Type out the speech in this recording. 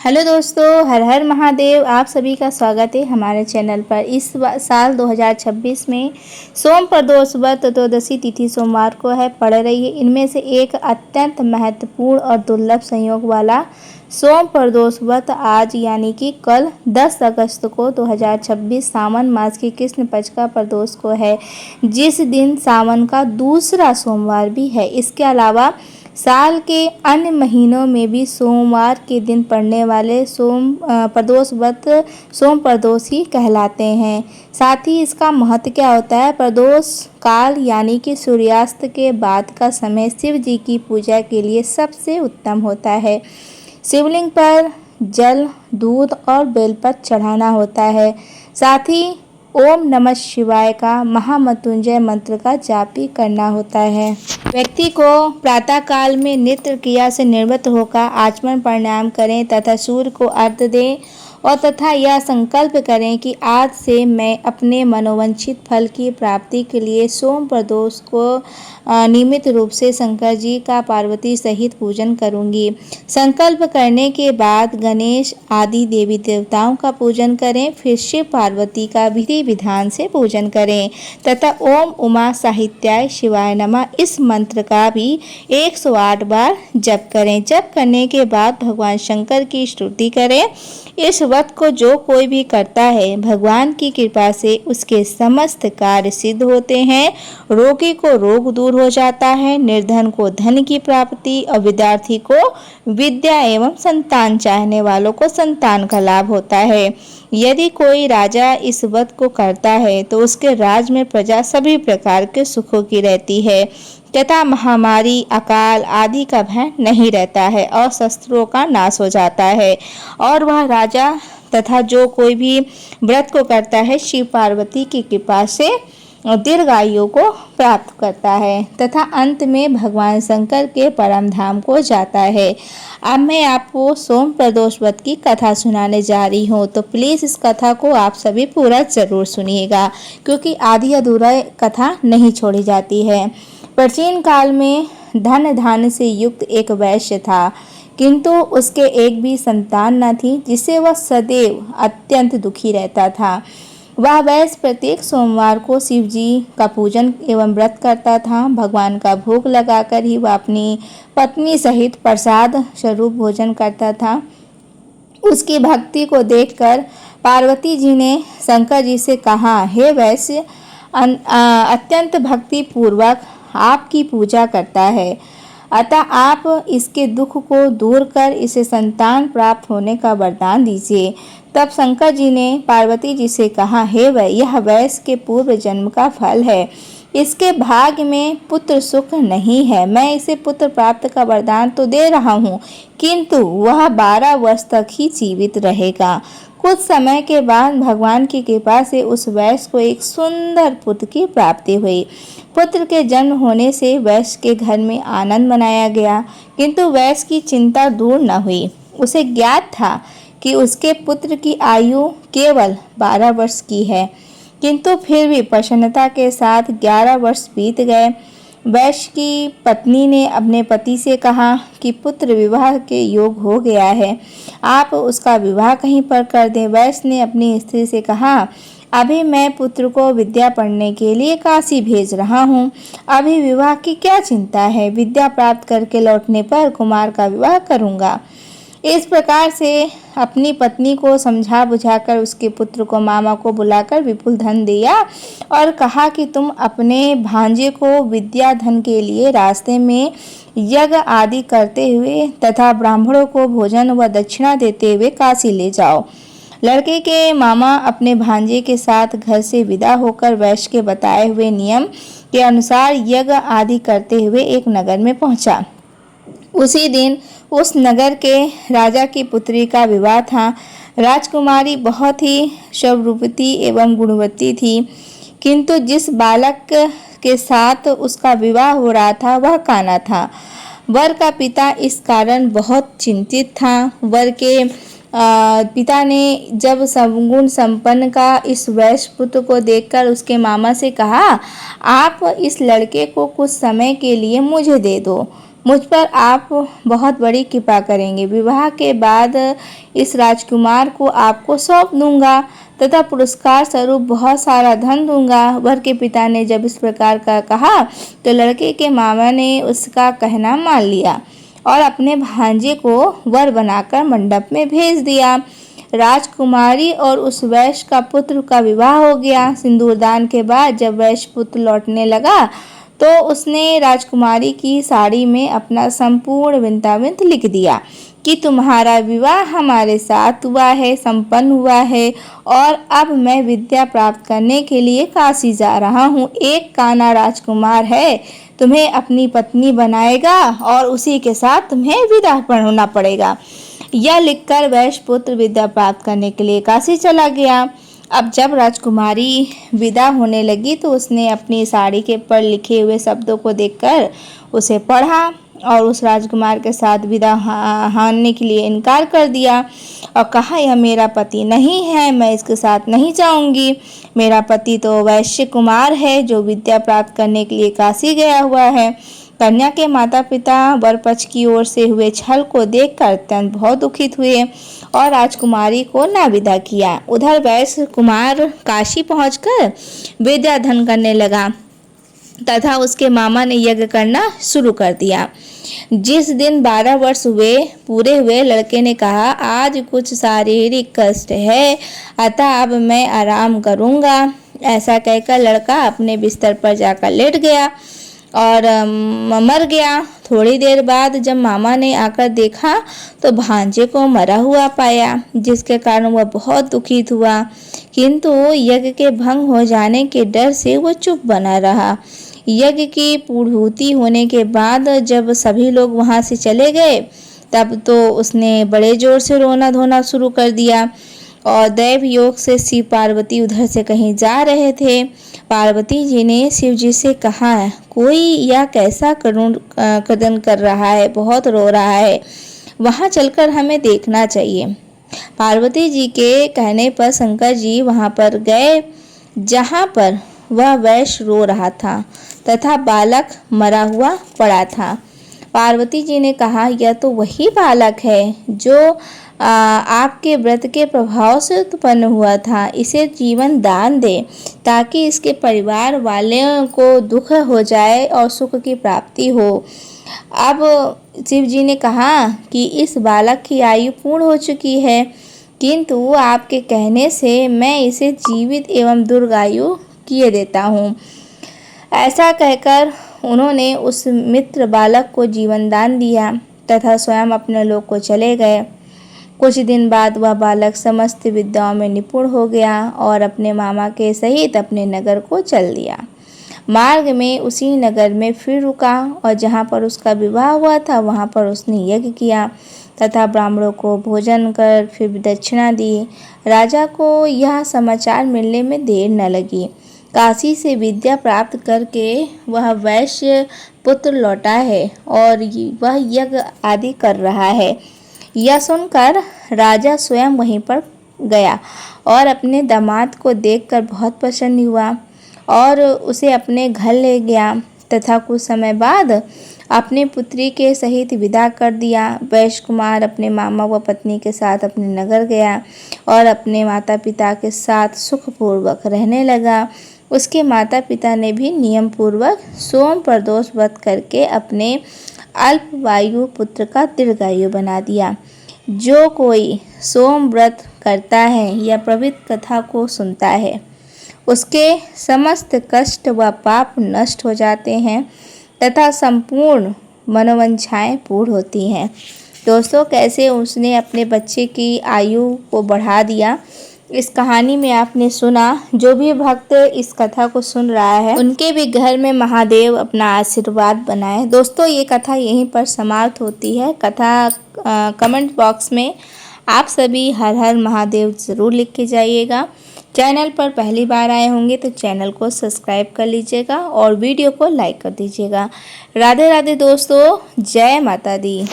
Hello दोस्तों, हर हर महादेव। आप सभी का स्वागत है हमारे चैनल पर। इस साल 2026 में सोम प्रदोष व्रत त्रयोदशी तिथि सोमवार को पड़ रही है। इनमें से एक अत्यंत महत्वपूर्ण और दुर्लभ संयोग वाला सोम प्रदोष व्रत आज यानी कि कल 10 अगस्त को 2026 सावन मास की कृष्ण पक्ष का प्रदोष को है, जिस दिन सावन का दूसरा सोमवार भी है। इसके अलावा साल के अन्य महीनों में भी सोमवार के दिन पड़ने वाले प्रदोष व्रत सोम प्रदोष ही कहलाते हैं। साथ ही इसका महत्व क्या होता है? प्रदोष काल यानी कि सूर्यास्त के बाद का समय शिव जी की पूजा के लिए सबसे उत्तम होता है। शिवलिंग पर जल, दूध और बेलपत्र चढ़ाना होता है। साथ ही ओम नमः शिवाय का महामृत्युंजय मंत्र का जाप भी करना होता है। व्यक्ति को प्रातः काल में नित्य क्रिया से निवृत्त होकर आचमन प्रणाम करें तथा सूर्य को अर्घ्य दें और तथा यह संकल्प करें कि आज से मैं अपने मनोवांछित फल की प्राप्ति के लिए सोम प्रदोष को नियमित रूप से शंकर जी का पार्वती सहित पूजन करूंगी। संकल्प करने के बाद गणेश आदि देवी देवताओं का पूजन करें, फिर शिव पार्वती का विधि विधान से पूजन करें तथा ओम उमा साहित्याय शिवाय नमः इस मंत्र का भी 108 बार जप करें। जप करने के बाद भगवान शंकर की स्तुति करें। इस व्रत को जो कोई भी करता है, भगवान की कृपा से उसके समस्त कार्य सिद्ध होते हैं। रोगी को रोग दूर हो जाता है, निर्धन को धन की प्राप्ति और विद्यार्थी को विद्या एवं संतान चाहने वालों को संतान का लाभ होता है। यदि कोई राजा इस व्रत को करता है तो उसके राज में प्रजा सभी प्रकार के सुखों की रहती है तथा महामारी, अकाल आदि का भय नहीं रहता है और शस्त्रों का नाश हो जाता है और वह राजा तथा जो कोई भी व्रत को करता है शिव पार्वती की कृपा से दीर्घायु को प्राप्त करता है तथा अंत में भगवान शंकर के परम धाम को जाता है। अब मैं आपको सोम प्रदोष व्रत की कथा सुनाने जा रही हूँ, तो प्लीज़ इस कथा को आप सभी पूरा जरूर सुनिएगा, क्योंकि आधी अधूरा कथा नहीं छोड़ी जाती है। प्राचीन काल में धन धान्य से युक्त एक वैश्य था, किंतु उसके एक भी संतान न थी, जिससे वह सदैव अत्यंत दुखी रहता था। वह वैश्य प्रत्येक सोमवार को शिव जी का पूजन एवं व्रत करता था। भगवान का भोग लगाकर ही वह अपनी पत्नी सहित प्रसाद स्वरूप भोजन करता था। उसकी भक्ति को देखकर पार्वती जी ने शंकर जी से कहा, हे वैश्य, अत्यंत भक्ति पूर्वक आपकी पूजा करता है, अतः आप इसके दुख को दूर कर इसे संतान प्राप्त होने का वरदान दीजिए। तब शंकर जी ने पार्वती जी से कहा, हे यह वैश्य के पूर्व जन्म का फल है, इसके भाग्य में पुत्र सुख नहीं है। मैं इसे पुत्र प्राप्त का वरदान तो दे रहा हूँ, किंतु वह 12 वर्ष तक ही जीवित रहेगा। कुछ समय के बाद भगवान की कृपा से उस वैश्य को एक सुंदर पुत्र की प्राप्ति हुई। पुत्र के जन्म होने से वैश्य के घर में आनंद मनाया गया, किंतु वैश्य की चिंता दूर न हुई। उसे ज्ञात था कि उसके पुत्र की आयु केवल 12 वर्ष की है, किंतु फिर भी प्रसन्नता के साथ 11 वर्ष बीत गए। वैश्य की पत्नी ने अपने पति से कहा कि पुत्र विवाह के योग हो गया है, आप उसका विवाह कहीं पर कर दें। वैश्य ने अपनी स्त्री से कहा, अभी मैं पुत्र को विद्या पढ़ने के लिए काशी भेज रहा हूँ, अभी विवाह की क्या चिंता है, विद्या प्राप्त करके लौटने पर कुमार का विवाह करूँगा। इस प्रकार से अपनी पत्नी को समझा बुझाकर उसके पुत्र को मामा को बुलाकर विपुल धन दिया और कहा कि तुम अपने भांजे को विद्या धन के लिए रास्ते में यज्ञ आदि करते हुए तथा ब्राह्मणों को भोजन व दक्षिणा देते हुए काशी ले जाओ। लड़के के मामा अपने भांजे के साथ घर से विदा होकर वैश्य के बताए हुए नियम के अनुसार यज्ञ आदि करते हुए एक नगर में पहुंचा। उसी दिन उस नगर के राजा की पुत्री का विवाह था। राजकुमारी बहुत ही स्वरूपवती एवं गुणवती थी, किंतु जिस बालक के साथ उसका विवाह हो रहा था वह काना था। वर का पिता इस कारण बहुत चिंतित था। वर के पिता ने जब सद्गुण संपन्न का इस वैश्य पुत्र को देखकर उसके मामा से कहा, आप इस लड़के को कुछ समय के लिए मुझे दे दो, मुझ पर आप बहुत बड़ी कृपा करेंगे। विवाह के बाद इस राजकुमार को आपको सौंप दूंगा तथा पुरस्कार स्वरूप बहुत सारा धन दूंगा। वर के पिता ने जब इस प्रकार का कहा तो लड़के के मामा ने उसका कहना मान लिया और अपने भांजे को वर बनाकर मंडप में भेज दिया। राजकुमारी और उस वैश्य का पुत्र का विवाह हो गया। सिंदूरदान के बाद जब वैश्य पुत्र लौटने लगा तो उसने राजकुमारी की साड़ी में अपना संपूर्ण वृत्तांत लिख दिया कि तुम्हारा विवाह हमारे साथ हुआ है, संपन्न हुआ है और अब मैं विद्या प्राप्त करने के लिए काशी जा रहा हूँ। एक कान्हा राजकुमार है, तुम्हें अपनी पत्नी बनाएगा और उसी के साथ तुम्हें विदा होना पड़ेगा। यह लिखकर वैश्य पुत्र विद्या प्राप्त करने के लिए काशी चला गया। अब जब राजकुमारी विदा होने लगी तो उसने अपनी साड़ी के पर लिखे हुए शब्दों को देखकर उसे पढ़ा और उस राजकुमार के साथ विदा होने के लिए इनकार कर दिया और कहा, यह मेरा पति नहीं है, मैं इसके साथ नहीं जाऊंगी। मेरा पति तो वैश्य कुमार है जो विद्या प्राप्त करने के लिए काशी गया हुआ है। कन्या के माता पिता वर पक्ष की ओर से हुए छल को देखकर अत्यंत बहुत दुखित हुए और राजकुमारी को ना विदा किया। उधर वैश्य कुमार काशी पहुंचकर विद्या अध्ययन करने लगा तथा उसके मामा ने यज्ञ करना शुरू कर दिया। जिस दिन 12 वर्ष पूरे हुए लड़के ने कहा, आज कुछ शारीरिक कष्ट है अतः अब मैं आराम करूंगा। ऐसा कहकर लड़का अपने बिस्तर पर जाकर लेट गया और मर गया। थोड़ी देर बाद जब मामा ने आकर देखा तो भांजे को मरा हुआ पाया, जिसके कारण वह बहुत दुखित हुआ, किंतु यज्ञ के भंग हो जाने के डर से वह चुप बना रहा। यज्ञ की पूर्णहुति होने के बाद जब सभी लोग वहां से चले गए तब तो उसने बड़े जोर से रोना धोना शुरू कर दिया और दैव योग से शिव पार्वती उधर से कहीं जा रहे थे। पार्वती जी ने शिव जी से कहा, कोई यह कैसा करुण कदन कर रहा है, बहुत रो रहा है, वहां चलकर हमें देखना चाहिए। पार्वती जी के कहने पर शंकर जी वहां पर गए जहां पर वह वैश्य रो रहा था तथा बालक मरा हुआ पड़ा था। पार्वती जी ने कहा, यह तो वही बालक है जो आपके व्रत के प्रभाव से उत्पन्न हुआ था। इसे जीवन दान दे ताकि इसके परिवार वालों को दुख हो जाए और सुख की प्राप्ति हो। अब शिव जी ने कहा कि इस बालक की आयु पूर्ण हो चुकी है, किंतु आपके कहने से मैं इसे जीवित एवं दीर्घायु किए देता हूँ। ऐसा कहकर उन्होंने उस मित्र बालक को जीवन दान दिया तथा स्वयं अपने लोक को चले गए। कुछ दिन बाद वह बालक समस्त विद्याओं में निपुण हो गया और अपने मामा के सहित अपने नगर को चल दिया। मार्ग में उसी नगर में फिर रुका और जहाँ पर उसका विवाह हुआ था वहाँ पर उसने यज्ञ किया तथा ब्राह्मणों को भोजन कर फिर दक्षिणा दी। राजा को यह समाचार मिलने में देर न लगी। काशी से विद्या प्राप्त करके वह वैश्य पुत्र लौटा है और वह यज्ञ आदि कर रहा है। यह सुनकर राजा स्वयं वहीं पर गया और अपने दामाद को देखकर बहुत प्रसन्न हुआ और उसे अपने घर ले गया तथा कुछ समय बाद अपनी पुत्री के सहित विदा कर दिया। वैश्य कुमार अपने मामा व पत्नी के साथ अपने नगर गया और अपने माता पिता के साथ सुखपूर्वक रहने लगा। उसके माता पिता ने भी नियम पूर्वक सोम प्रदोष व्रत करके अपने अल्पवायु पुत्र का दीर्घायु बना दिया। जो कोई सोम व्रत करता है या पवित्र कथा को सुनता है उसके समस्त कष्ट व पाप नष्ट हो जाते हैं तथा संपूर्ण मनोवांछाएं पूर्ण होती हैं। दोस्तों, कैसे उसने अपने बच्चे की आयु को बढ़ा दिया, इस कहानी में आपने सुना। जो भी भक्त इस कथा को सुन रहा है उनके भी घर में महादेव अपना आशीर्वाद बनाए। दोस्तों, ये कथा यहीं पर समाप्त होती है। कथा कमेंट बॉक्स में आप सभी हर हर महादेव ज़रूर लिख के जाइएगा। चैनल पर पहली बार आए होंगे तो चैनल को सब्सक्राइब कर लीजिएगा और वीडियो को लाइक कर दीजिएगा। राधे राधे दोस्तों, जय माता दी।